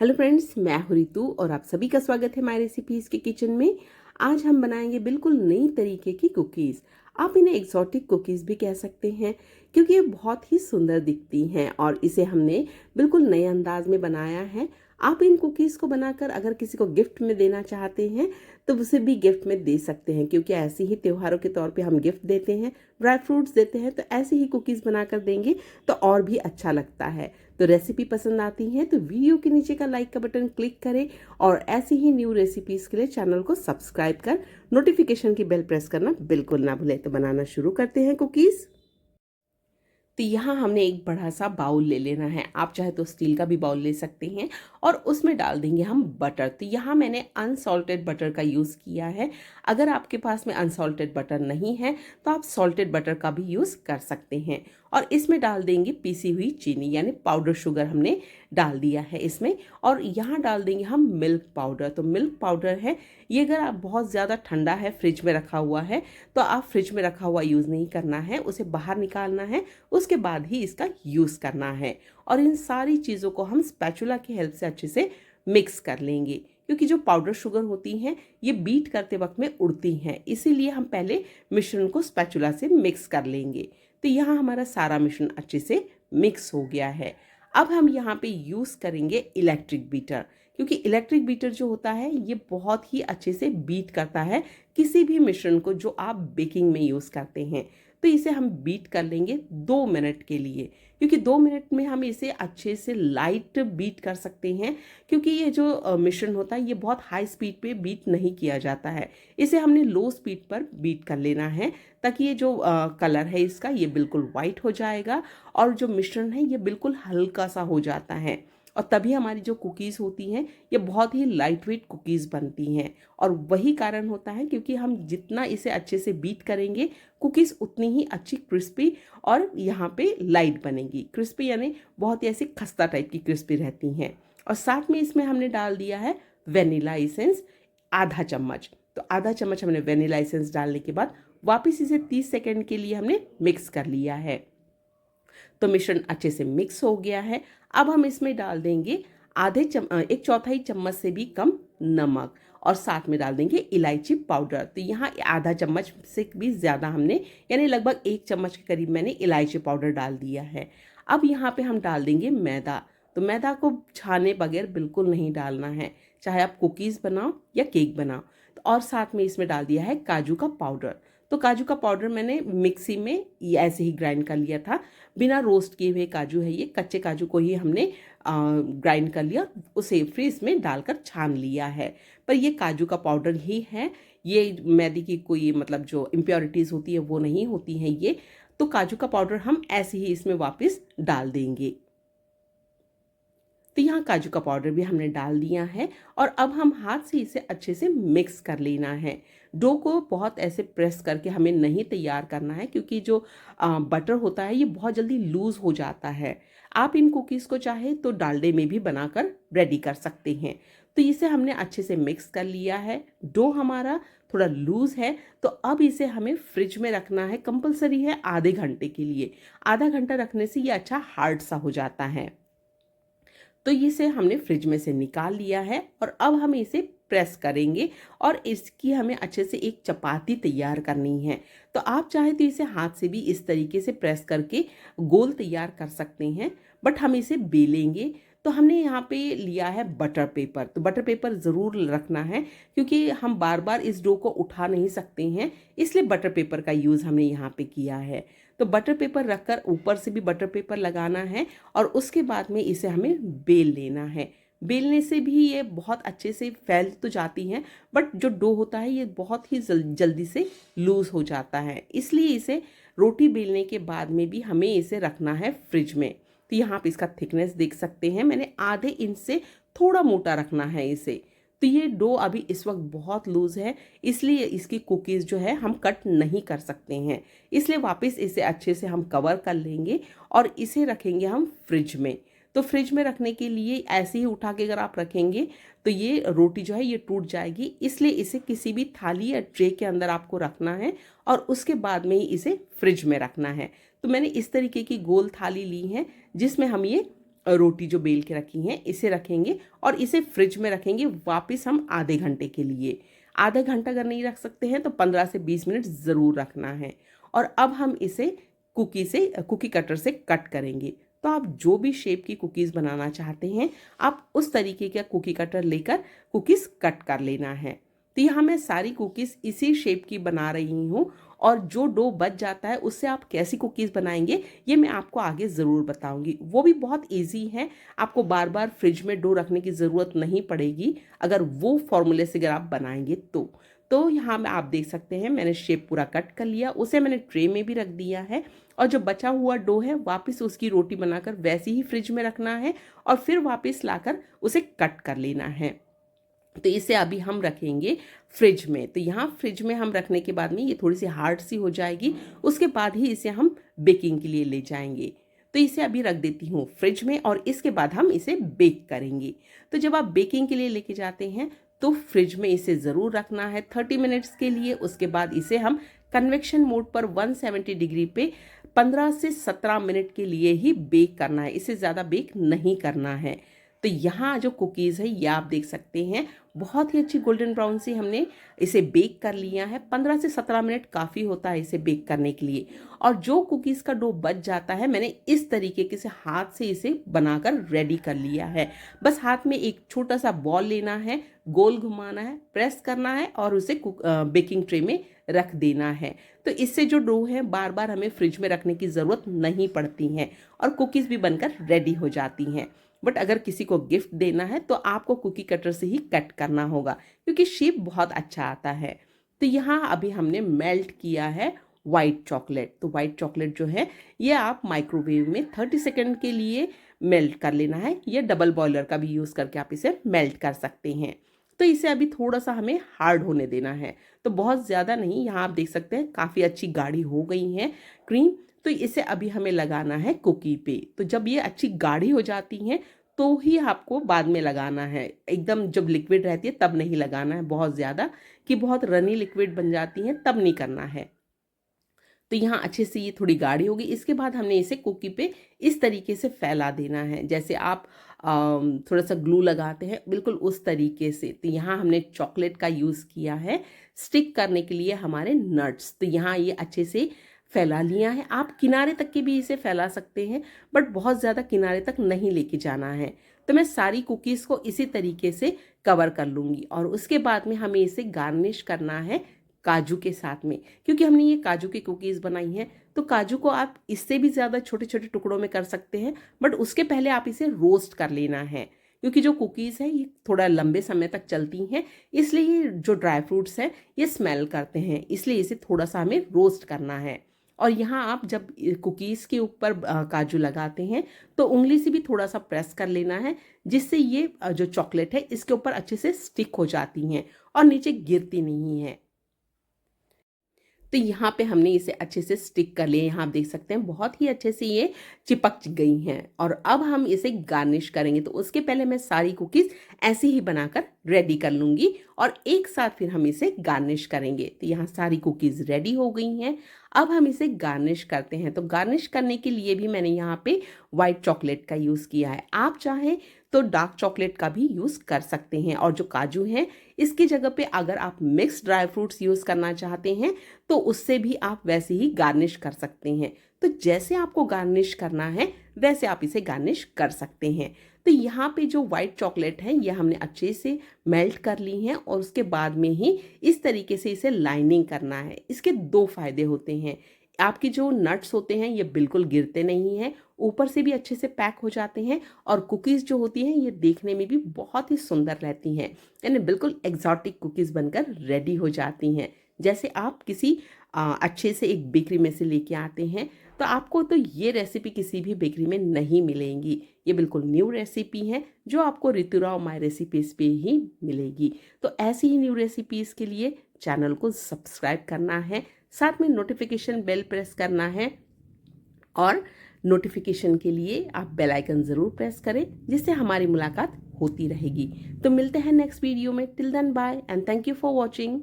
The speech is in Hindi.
हेलो फ्रेंड्स, मैं हूं रितु और आप सभी का स्वागत है माय रेसिपीज के किचन में। आज हम बनाएंगे बिल्कुल नई तरीके की कुकीज़। आप इन्हें एक्सोटिक कुकीज़ भी कह सकते हैं क्योंकि ये बहुत ही सुंदर दिखती हैं और इसे हमने बिल्कुल नए अंदाज में बनाया है। आप इन कुकीज़ को बनाकर अगर किसी को गिफ्ट में देना चाहते हैं तो उसे भी गिफ्ट में दे सकते हैं, क्योंकि ऐसे ही त्योहारों के तौर पे हम गिफ्ट देते हैं, ड्राई फ्रूट्स देते हैं, तो ऐसे ही कुकीज़ बनाकर देंगे तो और भी अच्छा लगता है। तो रेसिपी पसंद आती है तो वीडियो के नीचे का लाइक का बटन क्लिक करें और ऐसी ही न्यू रेसिपीज के लिए चैनल को सब्सक्राइब कर नोटिफिकेशन की बेल प्रेस करना बिल्कुल ना भूलें। तो बनाना शुरू करते हैं कुकीज़। तो यहाँ हमने एक बड़ा सा बाउल ले लेना है, आप चाहे तो स्टील का भी बाउल ले सकते हैं और उसमें डाल देंगे हम बटर। तो यहाँ मैंने अनसॉल्टेड बटर का यूज़ किया है। अगर आपके पास में अनसॉल्टेड बटर नहीं है तो आप सॉल्टेड बटर का भी यूज़ कर सकते हैं। और इसमें डाल देंगे पीसी हुई चीनी, यानी पाउडर शुगर हमने डाल दिया है इसमें। और यहाँ डाल देंगे हम मिल्क पाउडर। तो मिल्क पाउडर है ये, अगर आप बहुत ज़्यादा ठंडा है, फ्रिज में रखा हुआ है, तो आप फ्रिज में रखा हुआ यूज़ नहीं करना है, उसे बाहर निकालना है, उसके बाद ही इसका यूज़ करना है। और इन सारी चीज़ों को हम स्पैचुला की हेल्प से अच्छे से मिक्स कर लेंगे, क्योंकि जो पाउडर शुगर होती हैं ये बीट करते वक्त में उड़ती हैं, इसीलिए हम पहले मिश्रण को स्पैचुला से मिक्स कर लेंगे। तो यहाँ हमारा सारा मिश्रण अच्छे से मिक्स हो गया है। अब हम यहाँ पे यूज़ करेंगे इलेक्ट्रिक बीटर, क्योंकि इलेक्ट्रिक बीटर जो होता है ये बहुत ही अच्छे से बीट करता है किसी भी मिश्रण को जो आप बेकिंग में यूज़ करते हैं। तो इसे हम बीट कर लेंगे 2 मिनट के लिए, क्योंकि 2 मिनट में हम इसे अच्छे से लाइट बीट कर सकते हैं, क्योंकि ये जो मिश्रण होता है ये बहुत हाई स्पीड पे बीट नहीं किया जाता है। इसे हमने लो स्पीड पर बीट कर लेना है, ताकि ये जो कलर है इसका ये बिल्कुल वाइट हो जाएगा और जो मिश्रण है ये बिल्कुल हल्का सा हो जाता है। और तभी हमारी जो कुकीज़ होती हैं ये बहुत ही लाइट वेट कुकीज़ बनती हैं। और वही कारण होता है, क्योंकि हम जितना इसे अच्छे से बीट करेंगे कुकीज़ उतनी ही अच्छी क्रिस्पी और यहाँ पे लाइट बनेगी। क्रिस्पी यानी बहुत ही ऐसी खस्ता टाइप की क्रिस्पी रहती हैं। और साथ में इसमें हमने डाल दिया है वेनिला एसेंस आधा चम्मच। तो आधा चम्मच हमने वेनिला एसेंस डालने के बाद वापस इसे 30 सेकेंड के लिए हमने मिक्स कर लिया है। तो मिश्रण अच्छे से मिक्स हो गया है। अब हम इसमें डाल देंगे 1/4 चम्मच से भी कम नमक और साथ में डाल देंगे इलायची पाउडर। तो यहाँ आधा चम्मच से भी ज़्यादा हमने, यानी लगभग 1 चम्मच के करीब मैंने इलायची पाउडर डाल दिया है। अब यहाँ पे हम डाल देंगे मैदा। तो मैदा को छाने बगैर बिल्कुल नहीं डालना है, चाहे आप कुकीज़ बनाओ या केक बनाओ। तो और साथ में इसमें डाल दिया है काजू का पाउडर। तो काजू का पाउडर मैंने मिक्सी में ऐसे ही ग्राइंड कर लिया था, बिना रोस्ट किए हुए काजू है ये, कच्चे काजू को ही हमने ग्राइंड कर लिया, उसे फ्रीज में डालकर छान लिया है। पर ये काजू का पाउडर ही है, ये मैदे की कोई मतलब जो इम्प्योरिटीज़ होती है वो नहीं होती हैं ये। तो काजू का पाउडर हम ऐसे ही इसमें वापस डाल देंगे। तो यहाँ काजू का पाउडर भी हमने डाल दिया है और अब हम हाथ से इसे अच्छे से मिक्स कर लेना है। डो को बहुत ऐसे प्रेस करके हमें नहीं तैयार करना है, क्योंकि जो बटर होता है ये बहुत जल्दी लूज़ हो जाता है। आप इन कुकीज़ को चाहे तो डालडे में भी बनाकर रेडी कर सकते हैं। तो इसे हमने अच्छे से मिक्स कर लिया है। डो हमारा थोड़ा लूज़ है, तो अब इसे हमें फ्रिज में रखना है, कंपलसरी है आधे घंटे के लिए। आधा घंटा रखने से ये अच्छा हार्ड सा हो जाता है। तो इसे हमने फ्रिज में से निकाल लिया है और अब हम इसे प्रेस करेंगे और इसकी हमें अच्छे से एक चपाती तैयार करनी है। तो आप चाहे तो इसे हाथ से भी इस तरीके से प्रेस करके गोल तैयार कर सकते हैं, बट हम इसे बेलेंगे। तो हमने यहाँ पे लिया है बटर पेपर। तो बटर पेपर ज़रूर रखना है, क्योंकि हम बार बार इस डो को उठा नहीं सकते हैं, इसलिए बटर पेपर का यूज़ हमने यहाँ पे किया है। तो बटर पेपर रखकर ऊपर से भी बटर पेपर लगाना है और उसके बाद में इसे हमें बेल लेना है। बेलने से भी ये बहुत अच्छे से फैल तो जाती हैं, बट जो डो होता है ये बहुत ही जल्दी से लूज़ हो जाता है, इसलिए इसे रोटी बेलने के बाद में भी हमें इसे रखना है फ्रिज में। तो यहाँ पे इसका थिकनेस देख सकते हैं, मैंने आधे इंच से थोड़ा मोटा रखना है इसे। तो ये डो अभी इस वक्त बहुत लूज़ है, इसलिए इसकी कुकीज़ जो है हम कट नहीं कर सकते हैं, इसलिए वापस इसे अच्छे से हम कवर कर लेंगे और इसे रखेंगे हम फ्रिज में। तो फ्रिज में रखने के लिए ऐसे ही उठा के अगर आप रखेंगे तो ये रोटी जो है ये टूट जाएगी, इसलिए इसे किसी भी थाली या ट्रे के अंदर आपको रखना है और उसके बाद में ही इसे फ्रिज में रखना है। तो मैंने इस तरीके की गोल थाली ली है जिसमें हम ये रोटी जो बेल के रखी हैं इसे रखेंगे और इसे फ्रिज में रखेंगे वापस हम आधे घंटे के लिए। आधा घंटा अगर नहीं रख सकते हैं तो 15 से 20 मिनट ज़रूर रखना है। और अब हम इसे कुकी कटर से कट करेंगे। तो आप जो भी शेप की कुकीज़ बनाना चाहते हैं आप उस तरीके का कुकी कटर लेकर कुकीज़ कट कर लेना है। तो यहाँ मैं सारी कुकीज़ इसी शेप की बना रही हूँ और जो डो बच जाता है उससे आप कैसी कुकीज़ बनाएंगे ये मैं आपको आगे ज़रूर बताऊंगी। वो भी बहुत इजी है, आपको बार बार फ्रिज में डो रखने की ज़रूरत नहीं पड़ेगी अगर वो फॉर्मूले से अगर आप बनाएंगे तो यहाँ में आप देख सकते हैं मैंने शेप पूरा कट कर लिया, उसे मैंने ट्रे में भी रख दिया है और जो बचा हुआ डो है वापस उसकी रोटी बनाकर वैसे ही फ्रिज में रखना है और फिर वापस लाकर उसे कट कर लेना है। तो इसे अभी हम रखेंगे फ्रिज में। तो यहाँ फ्रिज में हम रखने के बाद में ये थोड़ी सी हार्ड सी हो जाएगी, उसके बाद ही इसे हम बेकिंग के लिए ले जाएंगे। तो इसे अभी रख देती हूँ फ्रिज में और इसके बाद हम इसे बेक करेंगे। तो जब आप बेकिंग के लिए लेके जाते हैं तो फ्रिज में इसे ज़रूर रखना है 30 मिनट्स के लिए। उसके बाद इसे हम कन्वेक्शन मोड पर 170 डिग्री पे 15 से 17 मिनट के लिए ही बेक करना है, इसे ज़्यादा बेक नहीं करना है। तो यहाँ जो कुकीज़ है ये आप देख सकते हैं बहुत ही अच्छी गोल्डन ब्राउन से हमने इसे बेक कर लिया है। 15 से 17 मिनट काफ़ी होता है इसे बेक करने के लिए। और जो कुकीज़ का डो बच जाता है मैंने इस तरीके से हाथ से इसे बनाकर रेडी कर लिया है। बस हाथ में एक छोटा सा बॉल लेना है, गोल घुमाना है, प्रेस करना है और उसे बेकिंग ट्रे में रख देना है। तो इससे जो डो है बार बार हमें फ्रिज में रखने की ज़रूरत नहीं पड़ती है और कुकीज़ भी बनकर रेडी हो जाती हैं। बट अगर किसी को गिफ्ट देना है तो आपको कुकी कटर से ही कट करना होगा क्योंकि शेप बहुत अच्छा आता है। तो यहाँ अभी हमने मेल्ट किया है वाइट चॉकलेट। तो वाइट चॉकलेट जो है ये आप माइक्रोवेव में 30 सेकंड के लिए मेल्ट कर लेना है, या डबल बॉयलर का भी यूज़ करके आप इसे मेल्ट कर सकते हैं। तो इसे अभी थोड़ा सा हमें हार्ड होने देना है, तो बहुत ज़्यादा नहीं। यहाँ आप देख सकते हैं काफ़ी अच्छी गाढ़ी हो गई है क्रीम। तो इसे अभी हमें लगाना है कुकी पे। तो जब ये अच्छी गाढ़ी हो जाती हैं तो ही आपको बाद में लगाना है, एकदम जब लिक्विड रहती है तब नहीं लगाना है बहुत ज़्यादा कि बहुत रनी लिक्विड बन जाती है तब नहीं करना है। तो यहाँ अच्छे से ये थोड़ी गाढ़ी होगी। इसके बाद हमने इसे कुकी पे इस तरीके से फैला देना है जैसे आप थोड़ा सा ग्लू लगाते हैं, बिल्कुल उस तरीके से। तो यहाँ हमने चॉकलेट का यूज़ किया है स्टिक करने के लिए हमारे नट्स। तो यहाँ ये अच्छे से फैला लिया है। आप किनारे तक के भी इसे फैला सकते हैं बट बहुत ज़्यादा किनारे तक नहीं लेके जाना है। तो मैं सारी कुकीज़ को इसी तरीके से कवर कर लूँगी और उसके बाद में हमें इसे गार्निश करना है काजू के साथ में। क्योंकि हमने ये काजू की कुकीज़ बनाई हैं तो काजू को आप इससे भी ज़्यादा छोटे छोटे टुकड़ों में कर सकते हैं, बट उसके पहले आप इसे रोस्ट कर लेना है क्योंकि जो कुकीज़ है ये थोड़ा लंबे समय तक चलती हैं, इसलिए जो ड्राई फ्रूट्स हैं ये स्मेल करते हैं, इसलिए इसे थोड़ा सा हमें रोस्ट करना है। और यहाँ आप जब कुकीज़ के ऊपर काजू लगाते हैं तो उंगली से भी थोड़ा सा प्रेस कर लेना है जिससे ये जो चॉकलेट है इसके ऊपर अच्छे से स्टिक हो जाती हैं और नीचे गिरती नहीं है। तो यहाँ पे हमने इसे अच्छे से स्टिक कर लिया। यहाँ आप देख सकते हैं बहुत ही अच्छे से ये चिपक गई हैं। और अब हम इसे गार्निश करेंगे, तो उसके पहले मैं सारी कुकीज़ ऐसे ही बनाकर रेडी कर लूँगी और एक साथ फिर हम इसे गार्निश करेंगे। तो यहाँ सारी कुकीज़ रेडी हो गई हैं। अब हम इसे गार्निश करते हैं। तो गार्निश करने के लिए भी मैंने यहाँ पे वाइट चॉकलेट का यूज़ किया है, आप चाहें तो डार्क चॉकलेट का भी यूज़ कर सकते हैं। और जो काजू हैं इसकी जगह पे अगर आप मिक्स ड्राई फ्रूट्स यूज़ करना चाहते हैं तो उससे भी आप वैसे ही गार्निश कर सकते हैं। तो जैसे आपको गार्निश करना है वैसे आप इसे गार्निश कर सकते हैं। तो यहाँ पे जो वाइट चॉकलेट है ये हमने अच्छे से मेल्ट कर ली है और उसके बाद में ही इस तरीके से इसे लाइनिंग करना है। इसके दो फायदे होते हैं, आपके जो नट्स होते हैं ये बिल्कुल गिरते नहीं हैं, ऊपर से भी अच्छे से पैक हो जाते हैं और कुकीज़ जो होती हैं ये देखने में भी बहुत ही सुंदर रहती हैं, यानी बिल्कुल एग्जॉटिक कुकीज़ बनकर रेडी हो जाती हैं। जैसे आप किसी अच्छे से एक बेकरी में से लेके आते हैं तो आपको तो ये रेसिपी किसी भी बेकरी में नहीं मिलेंगी, ये बिल्कुल न्यू रेसिपी है जो आपको ऋतुराव माय रेसिपीज़ पे ही मिलेगी। तो ऐसी ही न्यू रेसिपीज़ के लिए चैनल को सब्सक्राइब करना है, साथ में नोटिफिकेशन बेल प्रेस करना है और नोटिफिकेशन के लिए आप बेल आइकन ज़रूर प्रेस करें जिससे हमारी मुलाकात होती रहेगी। तो मिलते हैं नेक्स्ट वीडियो में। Till then bye and thank you for watching.